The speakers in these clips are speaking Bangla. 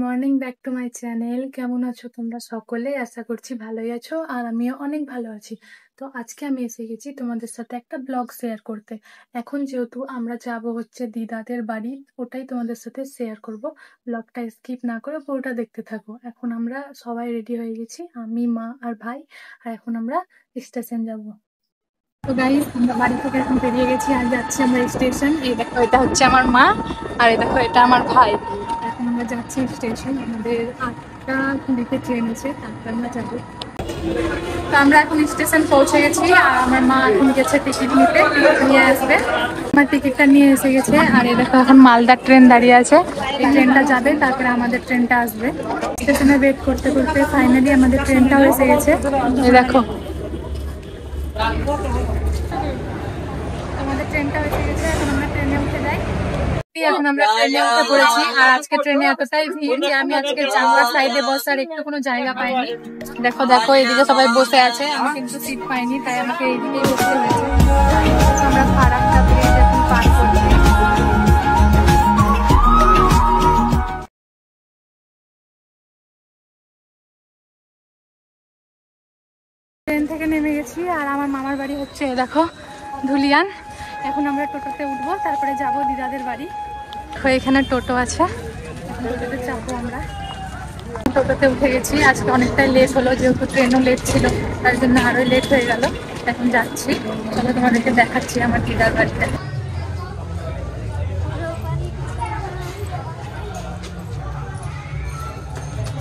Morning back to my channel. কেমন আছো তোমরা সকলে? আশা করছি ভালোই আছো, আর আমিও অনেক ভালো আছি। তো আজকে আমি এসে গেছি তোমাদের সাথে একটা ব্লগ শেয়ার করতে। এখন যেহেতু আমরা যাব হচ্ছে দিদাদের বাড়ি, ওটাই তোমাদের সাথে শেয়ার করব। ব্লগটা স্কিপ না করে পুরোটা দেখতে থাকো। এখন আমরা সবাই রেডি হয়ে গেছি, আমি, মা আর ভাই। আর এখন আমরা স্টেশন যাব। তো গাইস, আমরা বাড়ি থেকে এখন বেরিয়ে গেছি আর যাচ্ছি আমরা স্টেশন। এই দেখো, এটা হচ্ছে আমার মা, আর এই দেখো এটা আমার ভাই। এখন আমরা যাচ্ছি স্টেশন। আমাদের 8টা ট্রেন আছে, তারপর আমরা যাবো। তো আমরা এখন স্টেশন পৌঁছে গেছি, আর আমার মা এখন গেছে টিকিট নিতে, টিকিট নিয়ে আসবে। আমার টিকিটটা নিয়ে এসে গেছে, আর এই দেখো এখন মালদার ট্রেন দাঁড়িয়ে আছে। এই ট্রেনটা যাবে, তারপরে আমাদের ট্রেনটা আসবে। স্টেশনে ওয়েট করতে করতে ফাইনালি আমাদের ট্রেনটাও এসে গেছে। এই দেখো আমাদের ট্রেনটা এসে গেছে। এখন আমরা ট্রেনে উঠে যাই। এখন আমরা ট্রেনে উঠে পড়েছি, আর আজকে ট্রেনে এতটাই ভিড় যে আমি আজকে জানলার সাইডে বসার একটু কোনো জায়গা পাইনি। দেখো দেখো, এদিকে সবাই বসে আছে, আমি কিন্তু সিট পাইনি, তাই আমাকে এইদিকেই বসতে হয়েছে। আমরা ফারাক্কা ব্রিজ এখন পার করছি। ট্রেন থেকে নেমে গেছি, আর আমার মামার বাড়ি হচ্ছে দেখো ধুলিয়ান। এখন আমরা টোটোতে উঠবো, তারপরে যাব দিদাদের বাড়ি। এখানে টোটো আছে, টোটোতে চাপবো আমরা। টোটোতে উঠে গেছি। আজকে অনেকটাই লেট হলো, যেহেতু ট্রেনও লেট ছিল, তার জন্য আরো লেট হয়ে গেল। এখন যাচ্ছি, চলো তোমাদেরকে দেখাচ্ছি আমার দিদার বাড়িতে।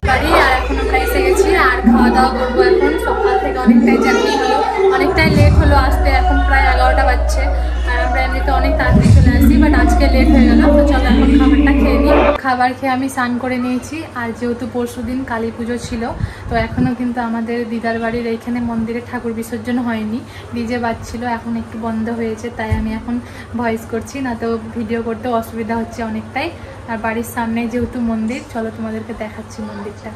বাড়ি, আর এখন আমরা এসে গেছি, আর খাওয়া দাওয়া করবো। এখন সকাল থেকে অনেকটাই জার্নি হলো, অনেকটাই লেট হলো আসতে। এখন প্রায় 11টা বাজছে, আর আমরা এমনিতে অনেক তাড়াতাড়ি চলে আসি, বাট আজকে লেট হয়ে গেল। তো চলো এখন খাবারটা খেয়ে নিই। খাবার খেয়ে আমি স্নান করে নিয়েছি, আর যেহেতু পরশুদিন কালী পুজো ছিল, তো এখনও কিন্তু আমাদের দিদার বাড়ির এইখানে মন্দিরে ঠাকুর বিসর্জন হয়নি। ডিজে বাজছিল, এখন একটু বন্ধ হয়েছে, তাই আমি এখন ভয়েস করছি, না তো ভিডিও করতে অসুবিধা হচ্ছে অনেকটাই। আর বাড়ির সামনে যেহেতু মন্দির, চলো তোমাদেরকে দেখাচ্ছি মন্দিরটা।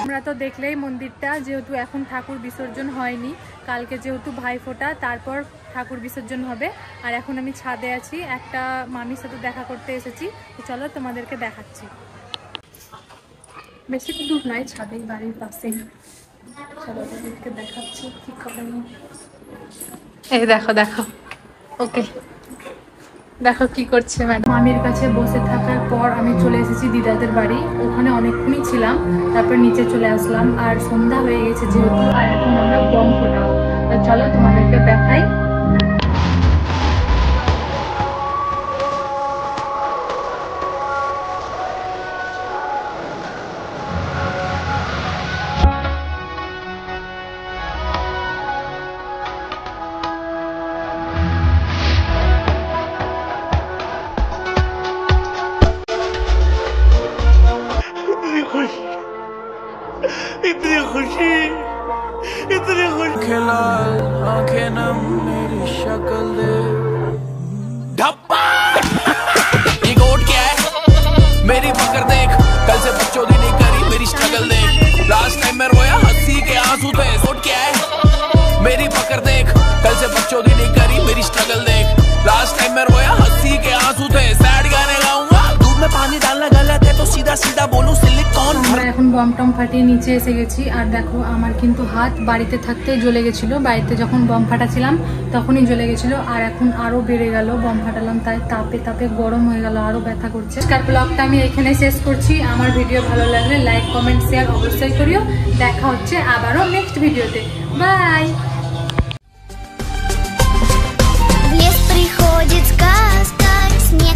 আমরা তো দেখলেই মন্দিরটা, যেহেতু এখন ঠাকুর বিসর্জন হয়নি, কালকে যেহেতু ভাইফোঁটা, তারপর ঠাকুর বিসর্জন হবে। আর এখন আমি ছাদে আছি, একটা মামির সাথে দেখা করতে এসেছি। তো চলো তোমাদেরকে দেখাচ্ছি। বেশি তো দূর নয়, ছাদেই, বাড়ির পাশেই। চলো তোমাদেরকে দেখাচ্ছি কি খবর। এই দেখো দেখো, ওকে দেখো কি করছে ম্যাডাম। মামির কাছে বসে থাকার পর আমি চলে এসেছি দিদাদের বাড়ি। ওখানে অনেকক্ষণই ছিলাম, তারপর নিচে চলে আসলাম। আর সন্ধ্যা হয়ে গেছে যেহেতু, আর এখন আমরা বম ফোটাবো। তো চলো তোমাদেরকে দেখাই। इतनी खुशी खिला आंखें नम मेरी शक्ल दे धप्पा। ये गोट क्या है मेरी पकड़ देख, कल से बच्चों की नहीं करी मेरी स्ट्रगल देख। लास्ट टाइम मैं रोया हंसी के आंसू थे। गोट क्या है मेरी पकड़ देख, कल से बच्चों की नहीं करी मेरी स्ट्रगल देख। लास्ट टाइम मैं रोया हंसी के आंसू थे। सैड गाने गाऊंगा, दूध में पानी डालना गलत है तो सीधा सीधा बोलूं सिलिकॉन। আমরা এখন বম টম ফাটিয়ে নিচে এসে গেছি। আর দেখো আমার কিন্তু হাত বাড়িতে থাকতে জ্বলে গেছিলো, বাড়িতে যখন বম ফাটাছিলাম তখনই জ্বলে গেছিলো। আর এখন আরো বেড়ে গেল, বম ফাটালাম তাই তাপে তাপে গরম হয়ে গেল, আরো ব্যথা করছে। আজকের ব্লগটা আমি এখানে শেষ করছি। আমার ভিডিও ভালো লাগলে লাইক কমেন্ট শেয়ার অবশ্যই করিও। দেখা হচ্ছে আবারও নেক্সট ভিডিওতে। বাই। В лес приходит сказка.